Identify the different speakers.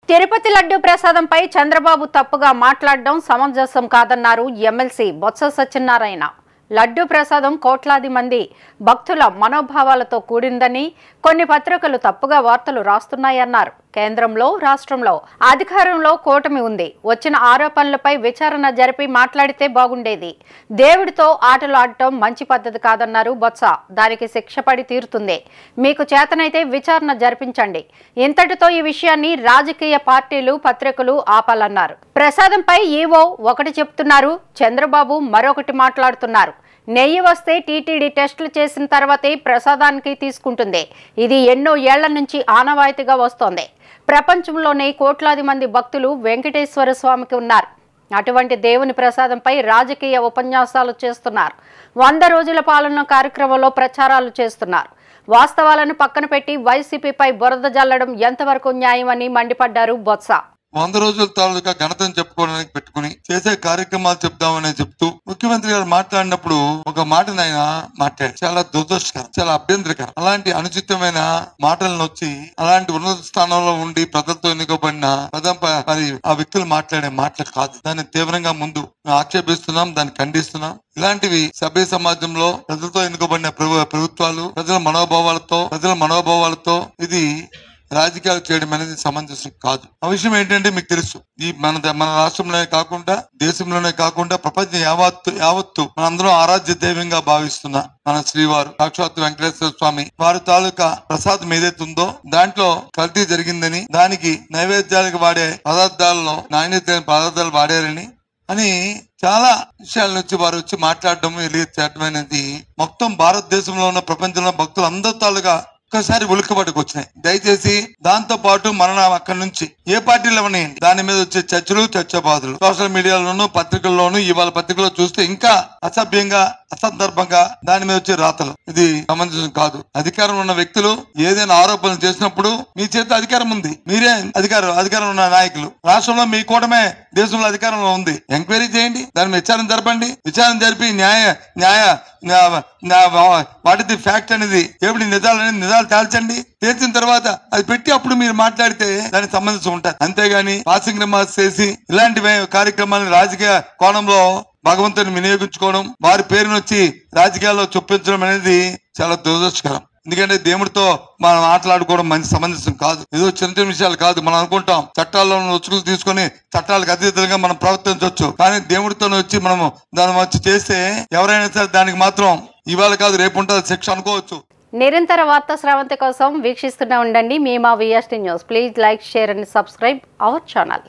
Speaker 1: తిరుపతి లడ్డు ప్రసాదంపై చంద్రబాబు తప్పుగా మాట్లాడడం సమంజసం కాదన్నారు ఎమ్మెల్సీ బొత్స సత్యనారాయణ. లడ్డు ప్రసాదం కోట్లాది మంది భక్తుల మనోభావాలతో కూడిందని కొన్ని పత్రికలు తప్పుగా వార్తలు రాస్తున్నాయన్నారు. కేంద్రంలో రాష్ట్రంలో అధికారంలో కూటమి ఉంది. వచ్చిన ఆరోపణలపై విచారణ జరిపి మాట్లాడితే బాగుండేది. దేవుడితో ఆటలు ఆడటం మంచి పద్ధతి కాదన్నారు బొత్స. దానికి శిక్ష పడి తీరుతుంది. మీకు చేతనైతే విచారణ జరిపించండి. ఇంతటితో ఈ విషయాన్ని రాజకీయ పార్టీలు పత్రికలు ఆపాలన్నారు. ప్రసాదంపై ఈవో ఒకటి చెప్తున్నారు, చంద్రబాబు మరొకటి మాట్లాడుతున్నారు. నెయ్యి వస్తే టీటీడీ టెస్టులు చేసిన తర్వాతే ప్రసాదానికి తీసుకుంటుంది. ఇది ఎన్నో ఏళ్ల నుంచి ఆనవాయితీగా వస్తోంది. ప్రపంచంలోనే కోట్లాది మంది భక్తులు వెంకటేశ్వర స్వామికి ఉన్నారు. అటువంటి దేవుని ప్రసాదంపై రాజకీయ ఉపన్యాసాలు చేస్తున్నారు. 100 రోజుల పాలన కార్యక్రమంలో ప్రచారాలు చేస్తున్నారు. వాస్తవాలను పక్కన పెట్టి వైసీపీపై బురద జల్లడం ఎంతవరకు న్యాయమని మండిపడ్డారు బొత్స.
Speaker 2: 100 రోజుల తాలూకా ఘనతను చెప్పుకోవడానికి పెట్టుకుని చేసే కార్యక్రమాలు చెప్దామని చెప్తూ ముఖ్యమంత్రి గారు మాట్లాడినప్పుడు ఒక మాటను ఆయన మాట్లాడారు. చాలా దురదృష్టకరం, చాలా అభ్యంతరకరం. అలాంటి అనుచితమైన మాటలను వచ్చి అలాంటి ఉన్నత స్థానంలో ఉండి ప్రజలతో ఎన్నుకోబడిన మరి ఆ వ్యక్తులు మాట్లాడే మాటలు కాదు. దాన్ని తీవ్రంగా ముందు ఆక్షేపిస్తున్నాం, దాన్ని ఖండిస్తున్నాం. ఇలాంటివి సభ్య సమాజంలో ప్రజలతో ఎన్నుకోబడిన ప్రభుత్వాలు ప్రజల మనోభావాలతో ఇది రాజకీయాలు చేయడం అనేది సమంజసం కాదు. ఆ విషయం ఏంటంటే మీకు తెలుసు, ఈ మన రాష్ట్రంలోనే కాకుండా దేశంలోనే కాకుండా ప్రపంచం యావత్తు మనందరం ఆరాధ్య దైవంగా భావిస్తున్న మన శ్రీవారు సాక్షాత్ వెంకటేశ్వర స్వామి వారి తాలూకా ప్రసాదం ఏదైతే ఉందో దాంట్లో కల్తీ జరిగిందని, దానికి నైవేద్యాలకు వాడే పదార్థాలలో నాణ్యత పదార్థాలు వాడారని అని చాలా విషయాల నుంచి వారు వచ్చి మాట్లాడడం చేయడం అనేది మొత్తం భారతదేశంలో ఉన్న ప్రపంచంలో భక్తులు అందరి తాలూగా ఒక్కసారి ఉలిక్కబడికి వచ్చినాయి. దయచేసి దాంతో పాటు మనం అక్కడి నుంచి ఏ పార్టీలు ఉన్నాయండి దాని మీద వచ్చే చర్చబాదులు సోషల్ మీడియాలోను పత్రికల్లోను ఇవాళ పత్రికలో చూస్తే ఇంకా అసభ్యంగా అసందర్భంగా దాని మీద వచ్చే రాతలు ఇది సమంజసం కాదు. అధికారం ఉన్న వ్యక్తులు ఏదైనా ఆరోపణలు చేసినప్పుడు మీ చేత అధికారం ఉంది, మీరే అధికారం ఉన్న నాయకులు, రాష్ట్రంలో మీ కూటమే దేశంలో అధికారంలో ఉంది. ఎంక్వైరీ చేయండి, దాని మీద విచారణ జరపండి. విచారణ జరిపి వాటి ఫ్యాక్ట్ అనేది ఏమిటి నిజాలు తేల్చండి. తేల్చిన తర్వాత అది పెట్టి అప్పుడు మీరు మాట్లాడితే దానికి సంబంధించి ఉంటారు. అంతేగాని పాసింగ్ రిమార్క్స్ చేసి ఇలాంటి కార్యక్రమాలను రాజకీయ కోణంలో భగవంతుని వినియోగించుకోవడం, వారి పేరును వచ్చి రాజకీయాల్లో చొప్పించడం అనేది చాలా దురదృష్టకరం. ఎందుకంటే దేవుడితో మనం మాట్లాడుకోవడం మంచి సమంజసం కాదు. ఏదో చిన్న విషయాలు కాదు. మనం అనుకుంటాం చట్టాల్లో రుచుకులు తీసుకొని చట్టాలకు అతీతంగా మనం ప్రవర్తించవచ్చు, కానీ దేవుడితో వచ్చి మనము దాన్ని వచ్చి చేస్తే ఎవరైనా సరే దానికి మాత్రం ఇవాళ కాదు రేపు ఉంటుంది శిక్ష అనుకోవచ్చు.
Speaker 1: నిరంతర వార్తా స్రవంతి కోసం వీక్షిస్తూనే ఉండండి. మీ మా VST news. Please like, share and subscribe our channel.